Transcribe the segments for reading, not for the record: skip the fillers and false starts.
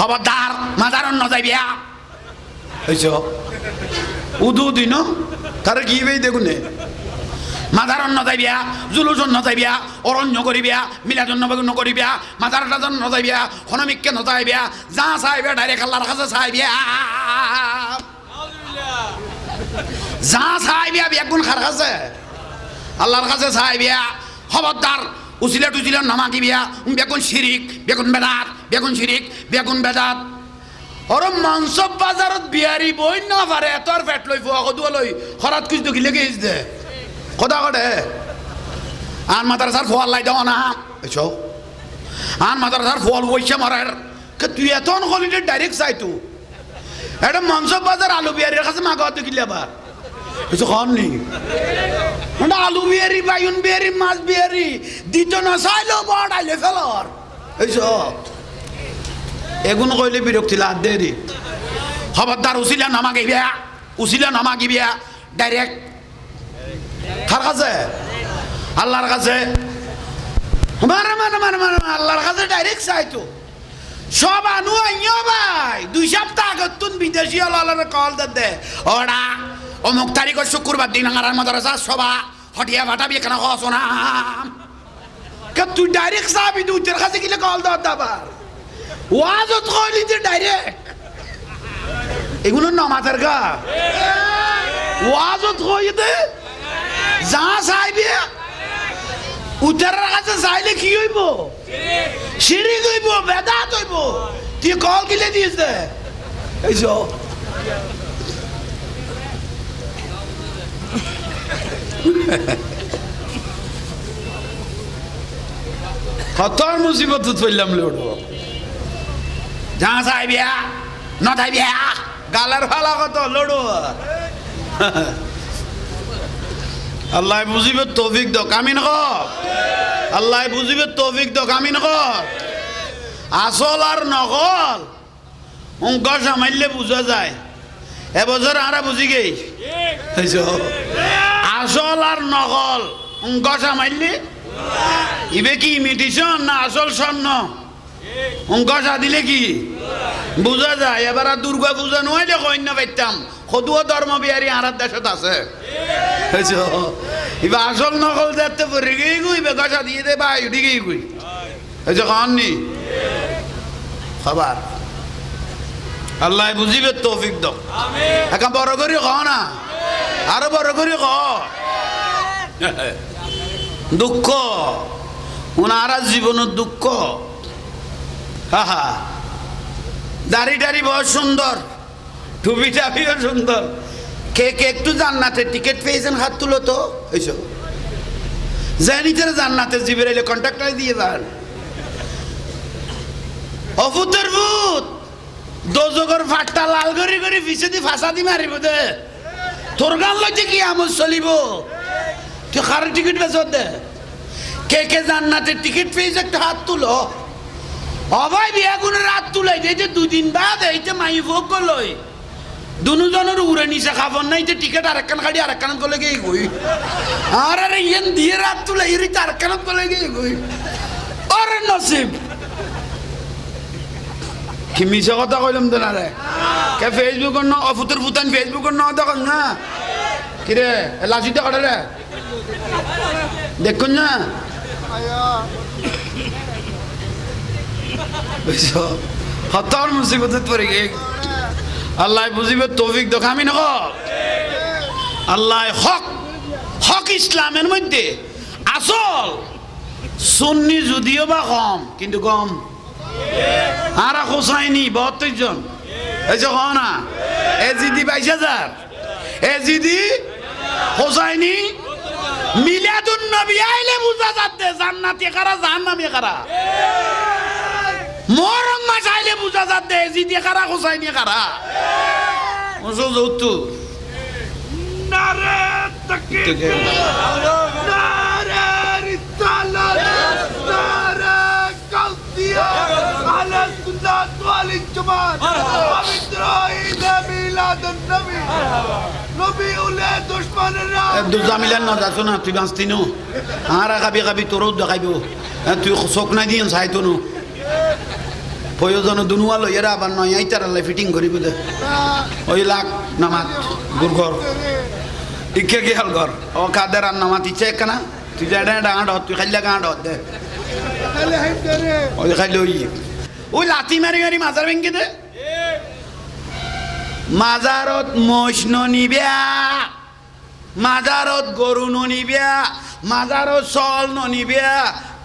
খবরদার মাদার অন্য যাইবিয়া হইছ উদু দিন তার কি বেই দেখুন মাদার অন্য যাইবিয়া জুলুস অন্য যাইবিয়া অরণ্য করিবিয়া মিলাদুন নবী করিবিয়া মাদার টাজন ন যাইবিয়া হনমিককে ন যাইবিয়া যা চাইবিয়া ডাইরেক্ট আল্লাহর কাছে চাইবিয়া যা চাইবিয়া বেগুন খার কাছে আল্লাহর কাছে চাইবিয়া খবরদার উচিলা টুচিলা নামাগিবিয়া বেগুন শিরিক বেগুন বেদাত বেগুন শিরিক বেগুন বেদাত ওর মাংস বাজারত বিহারি বই না পারে তোর পেট লই ফুয়া কদুয়া লই খরাত কিছু কি লেগে দে কথা কটে আন মাদ্রাসার ফল লাই দাও না এসো আন মাদ্রাসার ফল বইছে মারার কে তুই এত হলিডে ডাইরেক্ট চাই তু এটা মাংস বাজার আলু বিহারির কাছে মাগাতে কিলে আবার কিছু খান নি আলু বিহারি বাইন বিহারি মাছ বিহারি দিত না চাইলেও বড় আইলে ফেলর এইসব এগুলো কইলে বিরক্তি লাগ দেরি খবরদার উচিলা নামাগিবিয়া উচিলা নামাগিবিয়া ডাইরেক্ট কার কাছে আল্লাহর কাছে মানে মানে মানে মানে আল্লাহর কাছে ডাইরেক্ট চাইতো সব আনু আইও ভাই 2 সপ্তাহ আগে তুন বিদেশি আল্লাহর কল দে ওরা অমুক তারিখের শুক্রবার দিন আমার মাদ্রাসা সভা হটিয়া ভাটাবি কেন হস না কে তুই ডাইরেক্ট চাবি তুই তোর কাছে গেলে কল দাবার ওয়াজত কইলি যে ডাইরেক্ট এগুলো নমাতের গা ওয়াজত কই দে যা চাইবি উত্তরের কাছে চাইলে কি হইব শিরিক হইব বেদাত হইব তুই কল কিলে দিস দে এইসো কতর মুসিবত চললাম লড়ব যা চাইবিয়া ন চাইবিয়া গালার ফালা কত লড়ো আল্লাহ বুঝিবে তৌফিক দক আমিন ক আল্লাহ বুঝিবে তৌফিক দক আমিন ক আসল আর নকল অঙ্ক সামাইলে বুঝা যায় এবছর আরা বুঝি গেই আসল আর নকল অঙ্ক সামাইলে ইবে কি ইমিটেশন না আসল স্বর্ণ অঙ্ক দিলে কি বুঝা যায় এবার আর দুর্গা পূজা নয় দেখো অন্য পাইতাম সদুয়া ধর্ম বিহারী আর দেশত আছে এবার আসল নকল দেখতে পরে গিয়ে গুই বেগসা দিয়ে দে ভাই উঠে গিয়ে গুই খাননি খাবার আল্লাহ বুঝিবে তৌফিক দাও এখন বড় করে খ না আরো বড় করে খ দুঃখ ওনারা জীবনের দুঃখ দাড়ি টাড়ি বহুত সুন্দর টুপি টাপিও সুন্দর কে কে একটু জান্নাতের টিকিট পেয়েছেন হাত তুলো তো এইসব জানিতে জান্নাতের জীবের এলে কন্ট্রাক্টর দিয়ে যান অভূতের ভূত দোজগর ফাটটা লাল করে করে পিছে দি ফাঁসা দি মারিব দে তোর গান লইতে কি আমল চলিব তুই কার টিকিট বেচ দে কে কে জান্নাতের টিকিট পেয়েছে একটা হাত তুলো অভাই বিয়া কোনো রাত তুলাই দিয়েছে 2 দিন বাদ এইতে মাই ভোগ করলই দুজনের উড়ে নিচে খাবার নাই যে টিকিট আরেকখান খাড়ি আরেকখান করলে গিয়ে গই আর আরে ইয়েন দিয়ে রাত তুলে ইরিতে আরেকখান করলে গিয়ে গই আরে নসিব কি মিছা কথা কইলাম তো না রে কে ফেসবুক না অফুতের ফুতান ফেসবুক না দেখুন না কিরে লাচিতে কাটে রে দেখুন না হতার মুসিবত পড়ে গে আল্লাহ বুঝিবে তৌফিক দেখ আমি নক আল্লাহ হক হক ইসলামের মধ্যে আসল সুন্নি যদিও বা কম কিন্তু কম আর হোসাইনি 72 জন এই যে না এজিদি 22,000 এজিদি হোসাইনি মিলাদুন নবী আইলে বুঝা যাচ্ছে জান্নাতি কারা জাহান্নামী কারা মরম মাস আইলে বুঝা যাচ্ছে এজিদি কারা হোসাইনি কারা ওসো যৌতু নারে তাকবীর নারে রিসালাত নারে কাউসিয়া আলা সুন্নাত ওয়াল জামাত পবিত্র ঈদ মিলাদুন নবী নবী উলে দুশমনরা দুজা মিলান না যাছ না তুই বাঁচতিনো আর গাবি গাবি তোর দেখাইবো তুই চোখ না দিন চাইতো না প্রয়োজন দুনুয়া লইয়েরা আবার নয় আইতার আল্লাহ ফিটিং করি বলে ওই লাখ নামাত গুরঘর ইকে গেল ঘর ও কাদের আর নামাত ইচ্ছে একখানা তুই যা ডাঙাট তুই খাইলে গাঁট দে ওই খাইলে ওই লাথি মারি মারি মাজার ভেঙ্গে দে মাজারত মোষ নিবিয়া মাজারত গরু নিবিয়া মাজারত চল নিবিয়া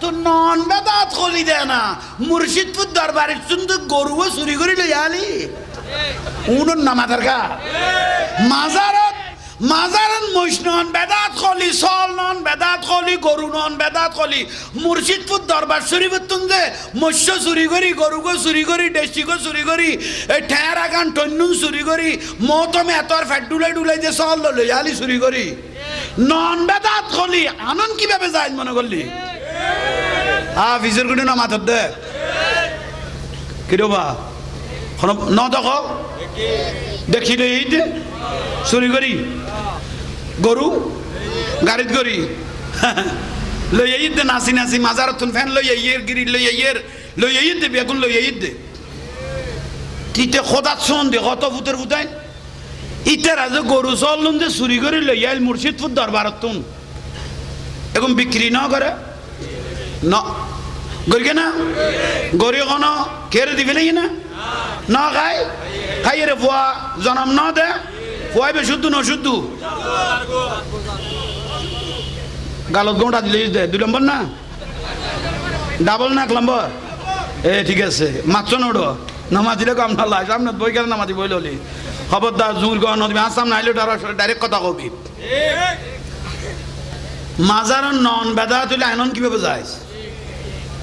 তো নন বেদাত খলি দে না মুর্শিদপুর দরবারে শুনতে গরুও চুরি করে লই আলি উনুন না মাজার গা মাজারত মাজারত মোষ নন বেদাত খলি চল নন বেদাত খলি গরু নন বেদাত খলি মুর্শিদপুর দরবার শরীফের তুন্দে মৎস্য চুরি করি গরুগো চুরি করি দেশিগো চুরি করি এই ঠেয়ার আগান টন্নুন চুরি করি মৌতমে এতর ফ্যাট ডুলাই ডুলাই যে চল লই আলি চুরি করি নন বেদাত খলি আনন্দ কিভাবে যায় মনে করলি ফিজুর গুটি না মাথার দে কিরবা ন দেখো দেখিলে এই দে চুরি করি গরু গাড়িত করি লই এই দে নাচি নাচি মাজার তুন ফ্যান লই আইয়ের গিরি লই আইয়ের দে বেগুন লই আইয়ের দে তিতে খোদাত শোন দে কত ভূতের ভূতাই ইতে রাজে গরু চলুন যে চুরি করে লই আইল মুর্শিদপুর দরবারত তুন এখন বিক্রি না করে না গরিকে না গরি কোন কেড়ে দিবে না না খাই রে ফুয়া জনম না দে ফুয়াই বে শুদ্ধ না শুদ্ধ গালত গোটা দিলে দে 2 নম্বর না ডাবল না 1 নম্বর ঠিক আছে মাত্র নোড়ো নামাজ দিলে কাম না লাই সামনে বই কেন নামাজি বই ললি খবরদার জুর গহন দিবে আসাম নাইলে ডাইরেক্ট কথা কবি মাজার নন বেদা তুলে আইনন কিভাবে যায়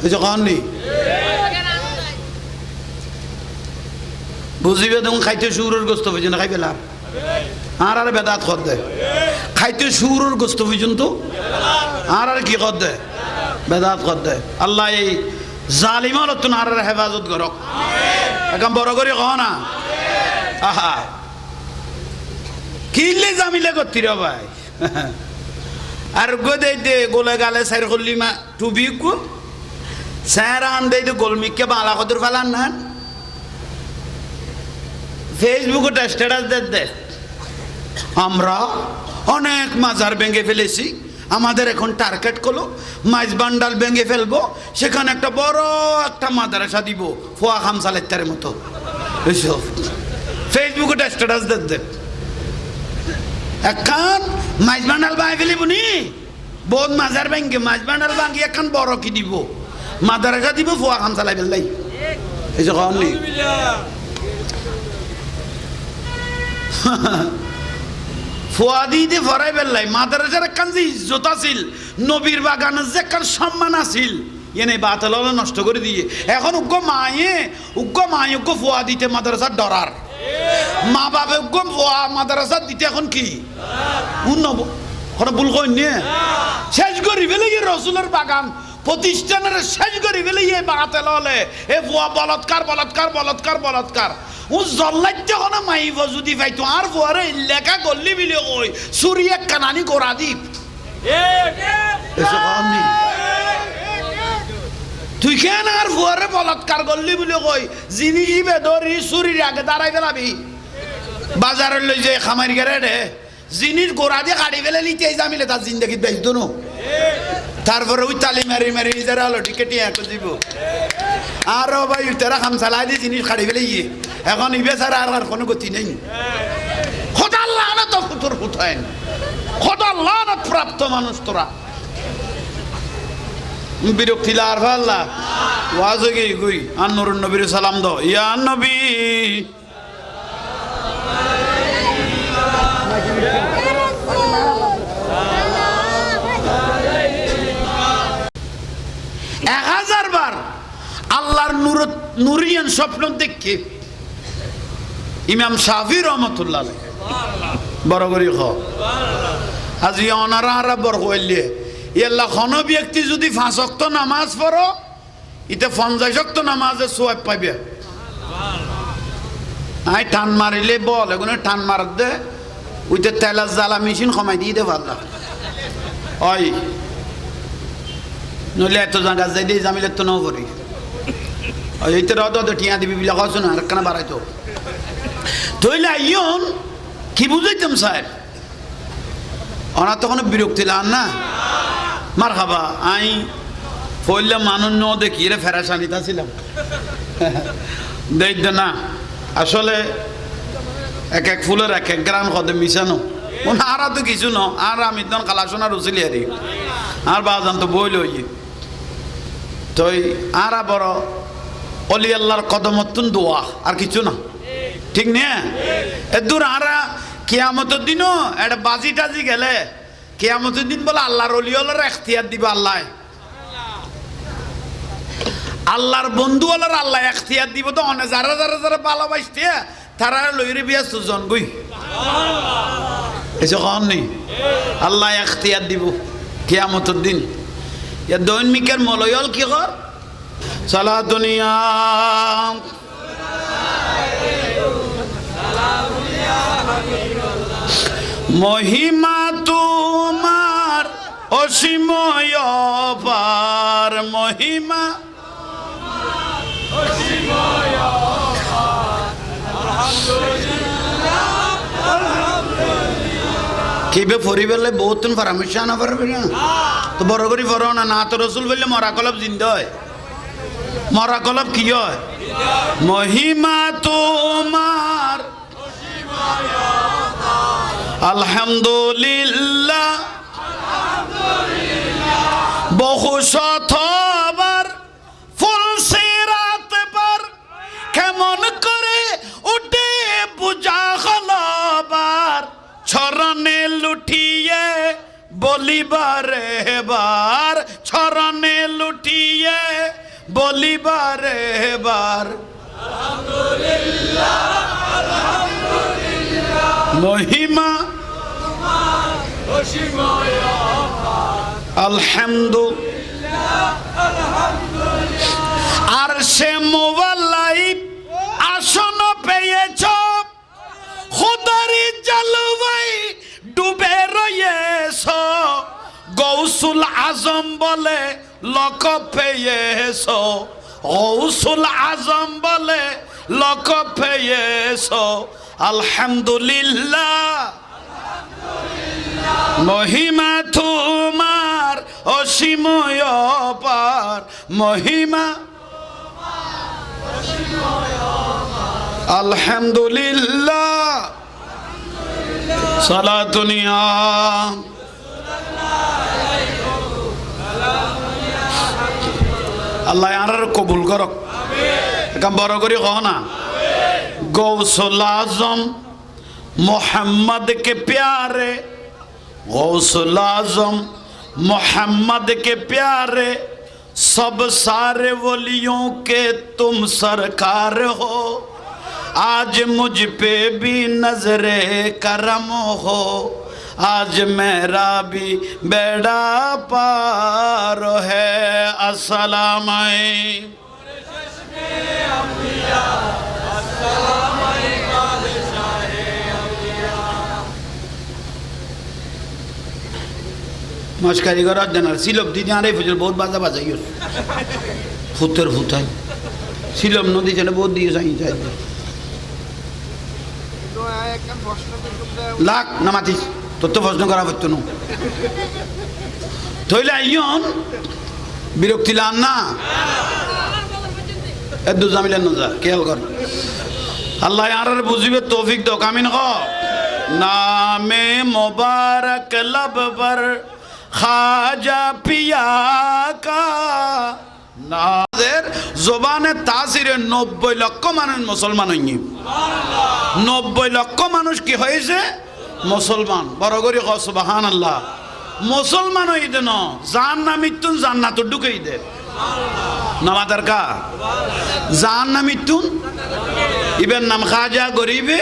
এই যে কন নি বুঝিবে দেখুন খাইতে সুরের গোস্ত পর্যন্ত খাইবে লাভ আর বেদাত কর দে খাইতে সুরের গোস্ত পর্যন্ত আর কি কর দে বেদাত কর দে আল্লাহ এই জালিমাল তুন আর হেফাজত করক একদম বড় করে কহ না আহা কিলে জামিলে করতি রে ভাই আর গো দে গোলে গালে সাইর করলি মা টুবি কো স্যার আন দে গোলমিককে বালা কদর ফেলান না ফেসবুকে স্ট্যাটাস দে আমরা অনেক মাজার ভেঙে ফেলেছি আমাদের এখন টার্গেট করলো মাইজ বান্ডাল ভেঙে ফেলবো সেখানে একটা বড় একটা মাদ্রাসা দিব ফোয়া খামসালের মতো এইসব ফেসবুকে স্ট্যাটাস দে এখন মাইজ বান্ডাল বাই ফেলিব নি বহুত মাজার ভেঙে মাইজ বান্ডাল ভাঙি এখন বড় কি দিব মাদ্রাসা দিব ফোয়া খামসালাই ফেললাই এইসব কমনি ফুয়াদি দিয়ে ভরাই বেললাই মাদ্রাসার একখান যে ইজ্জত আছিল নবীর বাগানের যে একখান সম্মান আছিল এনে বাতাল নষ্ট করে দিয়ে এখন উগ্র মায়ে উগ্র ফুয়া দিতে মাদ্রাসার ডরার মা বাবা উগ্র ফুয়া মাদ্রাসার দিতে এখন কি ভুল কই নিয়ে শেষ করি ফেলে গিয়ে রসুলের বাগান প্রতিষ্ঠানের শেষ করি ফেলে গিয়ে বাতাল হলে এ ফুয়া বলৎকার বলৎকার বলৎকার বলৎকার ও জল্লাইতে কোনো মাইব যদি পাইতো আর ফুয়ারে লেখা করলি বিলে কই চুরি এক কানানি করা দ্বীপ তুই কেন আর ফুয়ারে বলৎকার করলি বলে কই জিনিস বেদরি চুরির আগে দাঁড়াই ফেলাবি বাজারের লই যে খামারি গেরে রে জিনিস গোড়া দিয়ে কাটি ফেলে নিতে জামিলে তার জিন্দগিত বেচতো না তারপরে ওই তালি মারি মারি যারা হলো টিকেটি এক দিব আরো ভাই তারা খাম চালাই দিয়ে জিনিস কাটি ফেলে গিয়ে এখন ইবে ছাড়া আর কোনো গতি নেই খোদার লানত ফুতুর ফুটাইন খোদার লানত প্রাপ্ত মানুষ তোরা বিরক্তি লার ভাল্লা ওয়াজ গই গই আর নুরুন নবীর সালাম দাও ইয়া নবী বার আল্লাহর নুরিয়ান স্বপ্ন দেখে ইমাম শাফি রহমতুল্লাহ বড় করি খ আজি অনারা বড় কইলে ইয়াল্লা খন ব্যক্তি যদি 5 ওয়াক্ত নামাজ পড়ো ইতে 50 ওয়াক্ত নামাজে সওয়াব পাবে আই টান মারিলে বল এগুলো টান মার দে ওইতে তেলার জ্বালা মেশিন কমাই দিয়ে দে ভাল্লা ওই নইলে এত জায়গা যাই দিয়ে জামিলে তো নাও করি এইতে রদ টিয়া দিবি বিলা কছ না আরেকখানা বাড়াইতো তইলে আইয়ন কি বুঝাইতাম স্যার ওনার তখন বিরক্তি লান না মার খাবা আই পড়লে মানুষ ন দেখি রে ফেরাসানিতা ছিলাম দেখ না আসলে এক এক ফুলের এক এক গ্রাম কদে মিশানো আর তো কিছু ন আর আমি তখন কালাসোনা রুচিলি আরি আর বাজান তো বই লই তই আর বড় অলি আল্লাহর কদমতুন দোয়া আর কিছু না ঠিক নে এদূর আর কিয়ামতের দিনও একটা বাজি টাজি গেলে কিয়ামতের দিন বলে আল্লাহর অলি আল্লাহর এখতিয়ার দিবা আল্লাহ আল্লাহর বন্ধু আল্লাহর আল্লাহ এখতিয়ার দিব তো অনেক যারা যারা যারা ভালোবাসতে তারা লইরে বিয়া সুজন গই এসে কন নেই আল্লাহ এখতিয়ার দিব কিয়ামতের দিন ইয়া দৈনিকের মলয়ল কি কর সালা দুনিয়া মহিমা তোমার অসীময় পার মহিমা কিবে ফরিবেলে বহুত পরামর্শ না পারবে না তো বড় করে ফরো না না তো রসুল বললে মরা কলব জিন্দা হয় মরা কলব কি হয় মহিমা তোমার আলহামদুলিল্লাহ বহু শতবার ফুল সিরাত পার কেমন করে উঠে বুঝা হলবার ছরণে লুটিয়ে বলিবারে বার ছরণে লুটিয়ে বলিবারে বার আলহামদুলিল্লাহ আলহামদুলিল্লাহ মহিমা আলহামদুলিল্লাহ আলহামদুলিল্লাহ আর সে মোবাল্লাই আসন পেয়েছ খুদারি জালওয়াই ডুবে রয়েছ গৌসুল আজম বলে লক পেয়েছ গৌসুল আজম বলে লক পেয়েছ আলহামদুলিল্লাহ মহিমা তোমার অসীময় পার মহিমা আলহামদুলিল্লাহ সালাতুনিয়া আল্লাহ আর কবুল করক এখন বড় করে কহ না গৌসুল আজম मोहम्मद के प्यारे गौसुल आज़म मोहम्मद के प्यारे सब सारे वलियों के तुम सरकार हो आज मुझ पे भी नजरे करम हो आज मेरा भी बेड़ा पार है अस्सलाम मस्करी करा देना सिलम दी जाने फिर बहुत बाजा बाजाई फुतर फुताई सिलम नदी चले बहुत दिए सही चाहिए लाख नमाती तो प्रश्न करा बच्चों नो थोइले आइयोन বিরক্তি লান না এদু জামিলেন নজা খেয়াল কর আল্লাহ আর বুঝিবে তৌফিক দাও কামিন ক নামে মোবারক लब पर খাজা পিয়া কা নাদের জবানে তাসিরে 90 লক্ষ মানুষ মুসলমান হইনি 90 লক্ষ মানুষ কি হয়েছে মুসলমান বড় করে ক সুবহানাল্লাহ মুসলমান হইতে ন জাহান্নামিতুন জান্নাত ঢুকাই দে নামাদার কা জাহান্নামিতুন ইবেন নাম খাজা গরিবে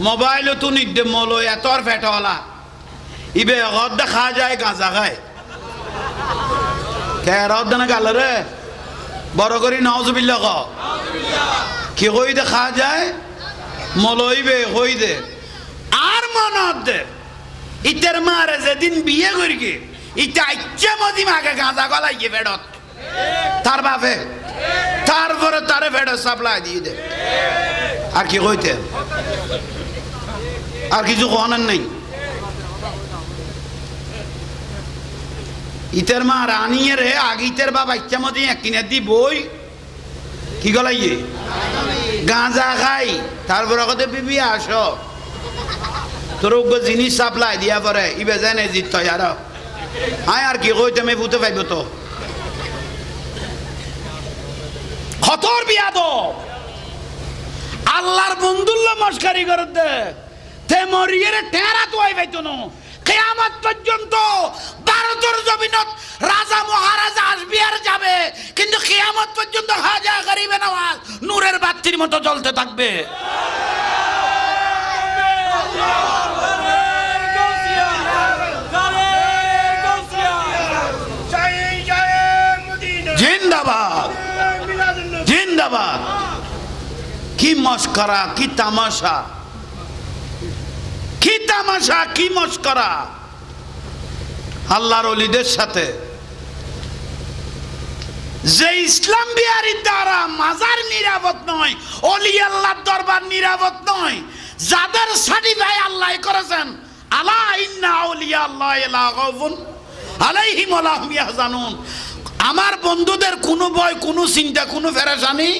মোবাইল তো নিদে মলো এতর ফেটওয়ালা ইবে গদ খা যায় গাঁজা খায় কে রদ না গাল রে বড় করি নাউজুবিল্লাহ ক কি কই দে খা যায় মলইবে কই দে আর মনত দে ইতের মারে যেদিন বিয়ে করিকে ইটা ইচ্ছা মদি মাকে গাঁজা গলাইয়ে বেড়ত তার বাপে তারপরে তারে ফেডে সাপ্লাই দিয়ে দে। আর কি কইতে, আর কিছু কোয়ানোর নেই। ইতের মা রানিয়ে রে আগিতের বা বাচ্চা মধ্যে কিনে দি বই কি গলাইয়ে গাঁজা খাই, তারপরে কতে বিবি আসো তোর জিনিস সাপ্লাই দিয়া পরে ইবে যায় না জিত আর আয় আর কি কইতে আমি ভূতে পাইব তো খতর বিয়াদ আল্লাহর বন্ধুল্লা মস্কারি করে দে তে মরিয়ে টেরা তো আই পাইতো না কিয়ামত পর্যন্ত ভারতের জমিনত রাজা মহারাজা আসবে আর যাবে, কিন্তু কিয়ামত পর্যন্ত হাজা গরিবে নওয়াজ নূরের বাতির মতো জ্বলতে থাকবে। জিন্দাবাদ জিন্দাবাদ। কি মস্করা, কি তামাশা, কি তামাশা, কি মস্করা। আল্লাহর ওলিদের সাথে যে ইসলাম বিহারির দ্বারা মাজার নিরাপদ নয়, ওলি আল্লাহর দরবার নিরাপদ নয়, যাদের সার্টিফাই আল্লাহ করেছেন আলা ইন্না আউলিয়া আল্লাহ লা খাউফুন আলাইহিম ওয়া লা হুম ইয়াহজানুন, আমার বন্ধুদের কোনো ভয়, কোনো চিন্তা, কোনো পেরেশানি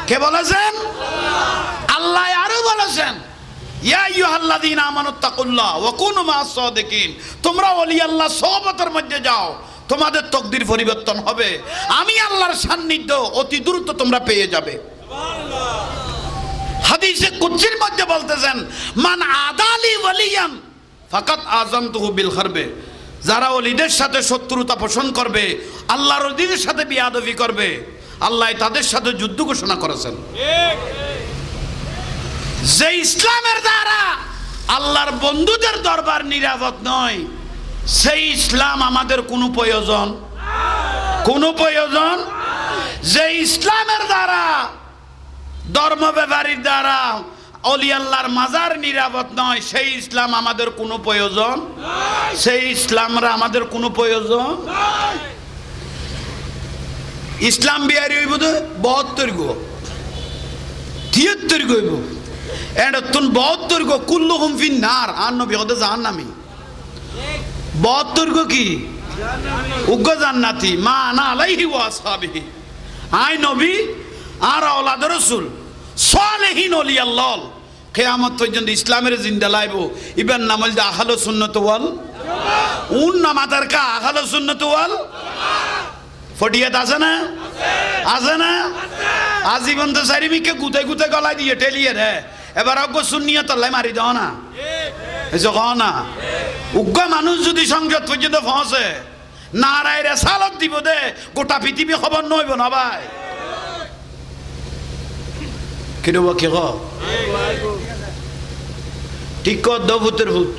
কে বলেছেন? আল্লাহ। আরো বলেছেন ইয়া আইয়ুহাল্লাযীনা আমানুত্তাকুল্লাহ ওয়া কুনু মা'আস সাদিকিন, তোমরা ওলি আল্লাহ সোহবতের মধ্যে যাও, তোমাদের তকদির পরিবর্তন হবে, আমি আল্লাহর সান্নিধ্য অতি দ্রুত তোমরা পেয়ে যাবে। সুবহানাল্লাহ। হাদিসে কুদসির মধ্যে বলতেছেন মান আদালি ওয়ালিয়ান ফাকাত আযানতুহু বিল হারবে, যারা ওলিদের সাথে শত্রুতা পোষণ করবে, আল্লাহর ওলিদের সাথে বিয়াদবি করবে, আল্লাহ তাদের সাথে যুদ্ধ ঘোষণা করেছেন। যে ইসলামের দ্বারা আল্লাহর বন্ধুদের দরবার নিরাপদ নয়, সেই ইসলাম আমাদের কোনো প্রয়োজন, কোনো প্রয়োজন। যে ইসলামের দ্বারা ধর্ম ব্যাপারীর দ্বারা অলি আল্লাহর মাজার নিরাপদ নয়, সেই ইসলাম আমাদের কোনো প্রয়োজন, সেই ইসলামরা আমাদের কোনো প্রয়োজন। ইসলাম বিহারি হইব তো 72 গো 73 গো হইব, এটা তুন 72 গো কুল্লুহুম ফিন নার, আর নবী হতে জাহান্নামী। 72 গো কি উগ্র জান্নাতি, মা আনা আলাইহি ওয়া আসহাবিহি, আই নবী আর আওলাদ রাসূল সালেহিন ওলি আল্লাহ কিয়ামত পর্যন্ত ইসলামের জিন্দা লাইব। ইবেন নাম হল আহলে সুন্নাত ওয়াল জামাত, উন নামাতার কা আহলে সুন্নাত ওয়াল জামাত। ফটিয়াত আছে না? আছে না? আজীবন তো চারিমিকে গুতে গুতে গলায় দিয়ে টেলিয়ে রে, এবার অজ্ঞ সুন্নিয়ত লাই মারি দাও না, এসে কহ না। উগ্র মানুষ যদি সংসদ পর্যন্ত পৌঁছে, নারায় রেসালত দিব দে, গোটা পৃথিবী খবর নইব না ভাই। কিরব কে ঠিক কর দো ভূতের ভূত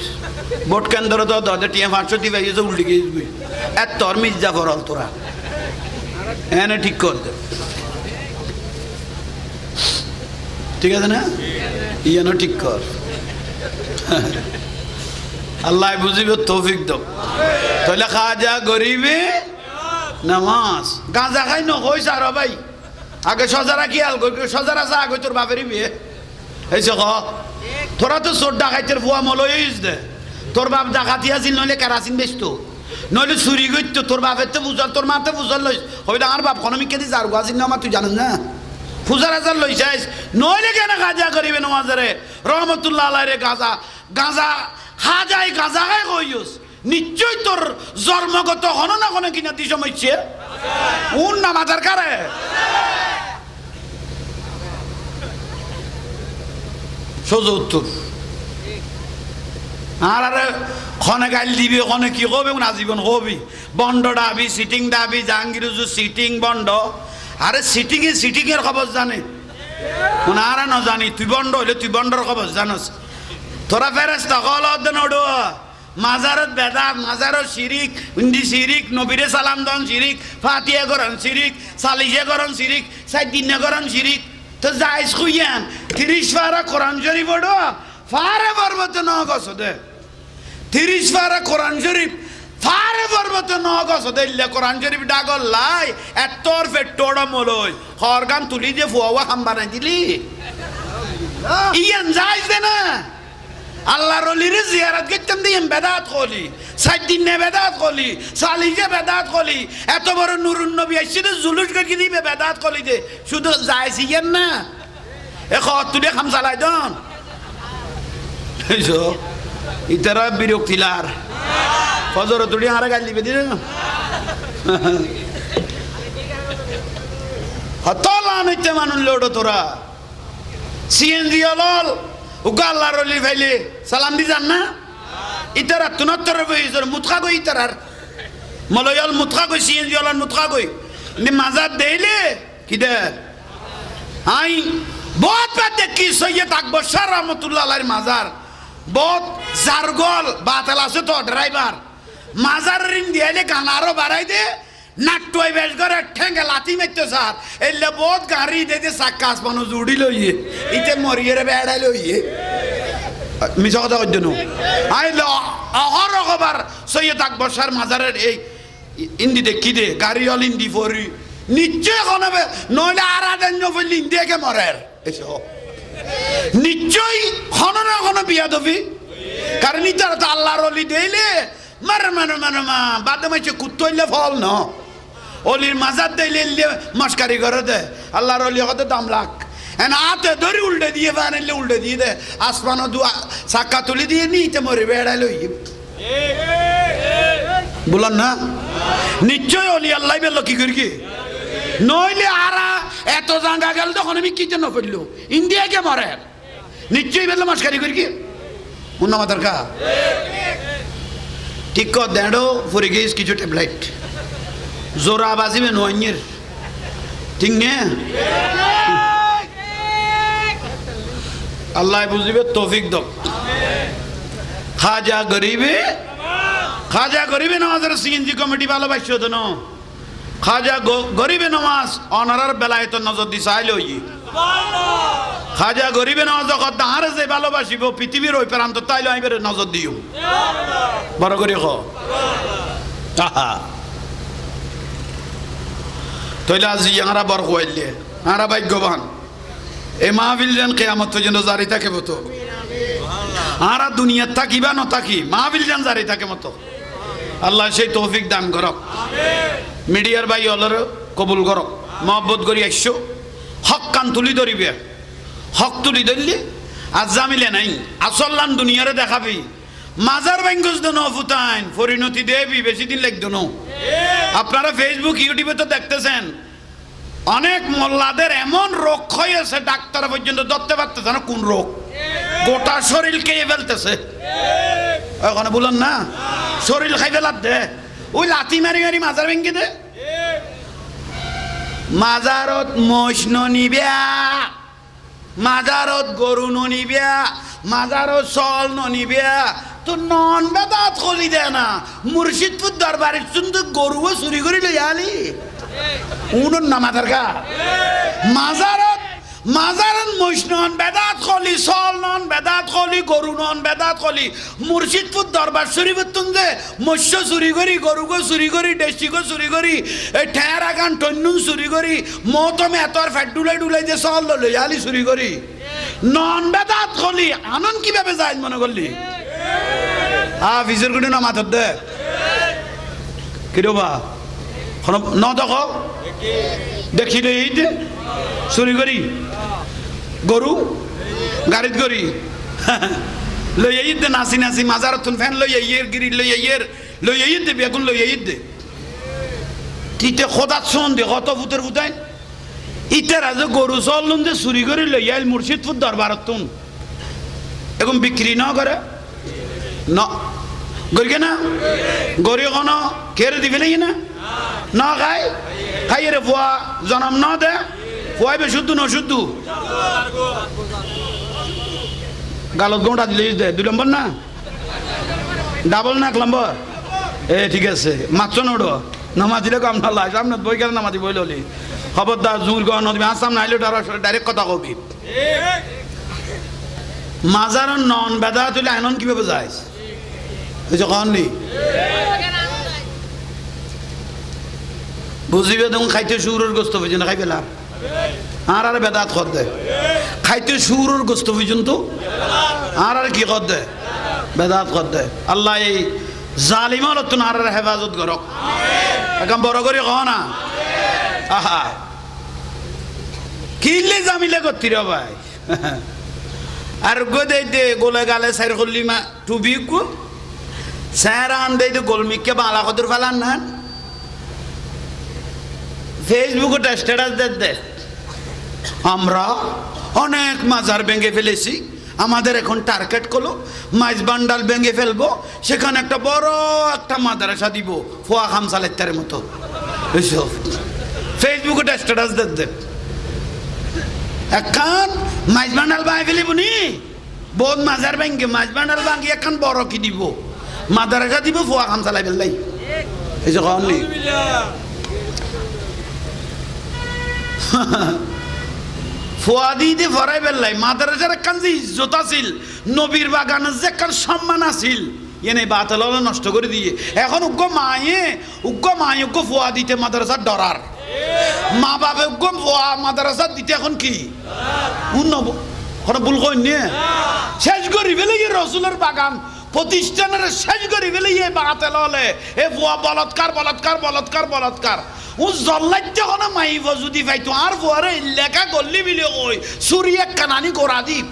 ভোট কেন্দ্র তো দে টিয়া 500 দিবে উল্টি গিয়ে এত তোর মির্জা করল তোরা এনে ঠিক কর দে, ঠিক আছে না? ইয়ানো ঠিক কর, আল্লাহ বুঝিবে তৌফিক দাও। তাহলে খাজা গরিবে নামাজ গাঁজা খাই নকইছ আর ভাই, আগে সজারা কি আল সজারা চা আগে তোর বাপের বিয়ে হয়েছে ক, তোরা তো চোর ডাকাইতের ফুয়া মলইস দে, তোর বাপ ডাকাতি আছিল নইলে কেরাসিন বেচতো, নইলে চুরি করতো, তোর বাপের তো বুঝল, তোর মাতে বুঝল লইস হইলে আমার বাপ কোনো মিকে দিস আর গাছিল না, আমার তুই জানিস না ফুজার হাজার লইছাইস, নইলে কেন গাঁজা করিবে নমাজারে রহমতুল্লাহ আলাই রে গাঁজা গাঁজা খাজাই গাঁজা খাই কইস, নিশ্চয় তোর জন্মগত হনো না কোনো কিনা দিস সমইছে উন নামাজার কারে। সোজা উত্তর। আর আরে খনে গাইল দিবি, খনে কি কবি আজীবন কবি বন্ড ডাবি, সিটিং ডাবি, জাহাঙ্গীর সিটিং বন্ড। আরে সিটিং এর খবর জানে আর ন জানি, তুই বন্ড হইলে তুই বন্ডর খবর জানস। তোরা ফেরেস্তা কল নড়ো মাজারত বেদাত, মাজারত শিরিক, ইন্দি শিরিক, নবীরে সালাম দন শিরিক, ফাতিয়া করন শিরিক, সালিশে করন শিরিক, সাইদিনে করন শিরিক। তো যাইস খুইয়ান 30 পারা কোরআন শরীফ ওড়ো ফারে পর্বত ন গছ দে, 30 পারা কোরআন শরীফ ফারে পর্বতে নগছ দিল্লে কোরআন শরীফ ডাগল লাই এতর ফেট্টোড়া মলই হরগান তুলি যে ফুয়া হাম্বা নাই দিলি ইয়ান যাইছ দে না আল্লাহর ওলির জিয়ারত করতাম দিয়ে বেদাত কলি সাইদিন নে বেদাত কলি সালিজে বেদাত কলি এত বড় নুরুন নবী আইছে জুলুস করে দিবে বেদাত কলি দে শুধু যাইছ ইয়ান না এ খত তুলে খাম চালাই দন এইসো ইতারা বিরক্তিলার ফজর তুলি আরে গাল দিবে দিন হতলা নইতে মানুন লোড তোরা সিএনজি অলল উগা আল্লাহর ওলি ভাইলে সালাম দি জান না ইতারা তুনত্তর বইজর মুতখা গই ইতারার মলয়াল মুতখা গই সিএনজি অলল মুতখা গই নি মাজার দেইলে কি দে আই বহুত বাদ দেখি সৈয়দ আকবর শাহ রহমতুল্লাহ আলাইহির মাজার বহুত জারগল বাতাল আছে তো ড্রাইভার মাজার রিং দিয়ালে গান আরো বাড়াই দে নাট্টয় বেশ করে ঠেঙ্গে লাথি মারতে স্যার এলে বহুত গাড়ি দে সাক্কাস মানু জুড়ি লইয়ে ইতে মরিয়ে বেড়াই লইয়ে মিছা কথা কই দেন আইল অহর খবর সৈয়দ আকবর শাহ মাজারের এই ইন্দি দেখি দে গাড়ি হল ইন্দি ফরি নিশ্চয় হবে নইলে আর আদেন ফেললি ইন্দিয়াকে মরের এসো নিশ্চয়ই হন না কোনো বিয়া দবি কারণ ইতারা তো আল্লাহর ওলি দেইলে মারে মানে মানে মা বাদে মাইছে কুত্তইলে ফল ন অলির মাজার দেইলে মস্কারি করে দে আল্লাহর ওলি কত দাম লাখ এন হাতে ধরি উল্টে দিয়ে বানাইলে উল্টে দিয়ে দে আসমানো দু সাক্কা তুলি দিয়ে নিতে মরে বেড়াই লই বলুন না নিশ্চয় অলি আল্লাহ বেল কি করি কি নইলে আরা এত জাঙ্গা গেল তখন আমি কি জন্য পড়লো ইন্ডিয়াকে মরে নিশ্চয়ই বেল মস্কারি করি কি উন্না মাতার কা ঠিক কর দেড়ো ফুরে গিয়েছ কিছু ট্যাবলেট জোরা বাজিবে নোয়াইয়ের ঠিক নে আল্লাহ বুঝিবে তৌফিক দক খাজা গরিবে নামাজের সিএনজি কমিটি ভালোবাসছো তো না খাজা গরিবে নামাজ অনারার বেলায় তো নজর দি চাইল খাজা গরিবে নামাজ তাহারে যে ভালোবাসিব পৃথিবীর ওই প্রান্ত তাইলে আমি নজর দিও বড় করে তৈলে আজি আমরা বর খুয়াইলে আমরা ভাগ্যবান এ মাহফিল যেন কেয়ামত পর্যন্ত জারি থাকে মতো আমরা দুনিয়ার থাকি বা নথাকি মাহফিল যেন জারি থাকে মতো আল্লাহ সেই তৌফিক দান করক মিডিয়ার ভাই হলর কবুল করক মহব্বত করি আসছো হক কান তুলি ধরিবে হক তুলি ধরলি আজ জামিলে নাই আসল্লান দুনিয়ারে দেখাবি মাজার ব্যাঙ্গজ দো ফুতাইন পরিণতি দেবি বেশি দিন লাগতো না আপনারা ফেসবুক ইউটিউবে তো দেখতেছেন অনেক মোল্লাদের এমন রোগ হয়েছে ডাক্তার পর্যন্ত ধরতে পারতেছে না কোন রোগ গোটা শরীর খেয়ে ফেলতেছে ওখানে বলুন না শরীর খাই ফেলার দে ওই লাথি মারি মারি মাজার ভেঙ্গে দে মাজারত মোষ নিবিয়া মাজারত গরু নিবিয়া মাজারত চল নিবিয়া তো নন বেদাত খলি দে না মুর্শিদপুর দরবারের শুনতে গরুও চুরি করে লই আলি উনুন না মাজার গা মাজারত মোষ নন বেদাত খলি চল নন বেদাত খলি গরু নন বেদাত খলি মুর্শিদপুর দরবার শরীফের তুন্দে মৎস্য চুরি করি গরুগো চুরি করি দেশিগো চুরি করি এই ঠেরা গান টন্নুন চুরি করি মৌতমে এতর ফ্যাট ডুলাই যে চল লই আলি চুরি করি নন বেদাত খলি আনন্দ কিভাবে যায় মনে করলি ফিজের গুণে না মাথার দে কিরবা ন দেখো দেখিলে এই যে চুরি করি গরু গাড়িত করি লই এই দে নাচি নাচি মাজার তুন ফ্যান লই আইয়ের গিরি লই আইয়ের দে বেগুন লই আইয়ের দে তিতে খোদাত শোন দে কত ভূতের ভূতাই ইতারা যে গরু চলুন যে চুরি করে লই আইল মুর্শিদপুর দরবারত তুন এখন বিক্রি না করে না গরিকে না গরি কোন কেড়ে দিবে না না খাই রে ফুয়া জনম না দে ফুয়াইবে শুদ্ধ ন শুদ্ধ গালত গোটা দিলে দে 2 নম্বর না ডাবল না 1 নম্বর এ ঠিক আছে মাত্র নোড়ো নামাজ দিলে কাম না লাই সামনে বই কেন নামাজি বই ললি খবরদার জুর গণ তুমি আসাম নাইলে ডাইরেক্ট কথা কবি মাজার নন বেদা তুলে আনন্দ কিভাবে যায় এই যে কন নি বুঝিবে দেখুন খাইতে শুরুর গোস্ত পর্যন্ত খাই পেলাম আর বেদাত খদ দেয় খাইতে শুরুর গোস্ত পর্যন্ত আর কি খদ দেয় বেদাত খদ দেয় আল্লাহ এই জালিমাল তো আর হেফাজত করক এখন বড় করে কহ না আহা কিলে জামিলে করতি রে ভাই আর গো দে গোলে গালে সাইর করলি মা টুবি কো স্যার আন দে গোলমিককে বালা কদর ফেলান না ফেসবুকে স্ট্যাটাস দে আমরা অনেক মাজার ভেঙে ফেলেছি আমাদের এখন টার্গেট করলো মাইজ বান্ডাল ভেঙে ফেলবো সেখানে একটা বড় একটা মাদ্রাসা দিব ফোয়া খামসালের মতো এইসব ফেসবুকে স্ট্যাটাস দে এখন মাইজ বান্ডাল বাই ফেলিব নি বহুত মাজার ভেঙে মাইজ বান্ডাল ভাঙি এখন বড় কি দিব মাদ্রাসা দিব ফোয়া খামসালাই ফেললাই এইসব কম নি ফুয়াদি দিয়ে ভরাই বেললাই মাদ্রাসার একখান যে ইজ্জত আছিল নবীর বাগানের যে একখান সম্মান আছিল এনে বাতিল নষ্ট করে দিয়ে এখন উগ্র মায়ে উগ্র ফুয়া দিতে মাদ্রাসার ডরার মা বাপে উগ্র ফুয়া মাদ্রাসার দিতে এখন কি উন্নব কোনো ভুল কই নিয়ে শেষ করি ফেলে গিয়ে রসুলের বাগান প্রতিষ্ঠানের শেষ করি ফেলে গিয়ে বাতিল হলে এ ফুয়া বলৎকার বলৎকার বলৎকার বলৎকার ও জল্লাইতে কোনো মাইব যদি পাইতো আর ফুয়ারে লেখা করলি বিলে কই সুরি এক কানানি গোড়া দ্বীপ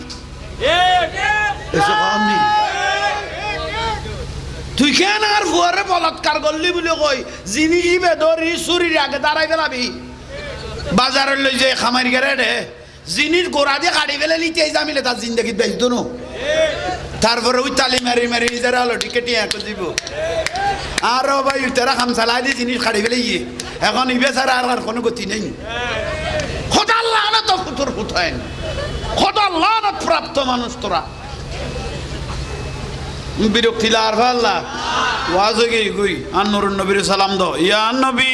তুই কেন আর ফুয়ারে বলৎকার করলি বলে কই জিনিস বেদরি সুরির আগে দাঁড়াই ফেলাবি বাজারের লই যে খামারি গেরে রে জিনিস গোড়া দিয়ে কাটি ফেলে লিতে জামিলে তার জিন্দগিত বেচতো না তারপরে ওই তালি মারি মারি যারা হলো টিকেটি এক দিব আরো ভাই তারা খাম চালাই দিয়ে জিনিস কাটি ফেলে গিয়ে এখন ইবে ছাড়া আর কোনো গতি নেই খোদা লানত ফুতুর ফুটাইন খোদা লানত প্রাপ্ত মানুষ তোরা বিরক্তি লার ভাল্লা ওয়াজ গই আর নুরুন নবীর সালাম দো ইয়া নবী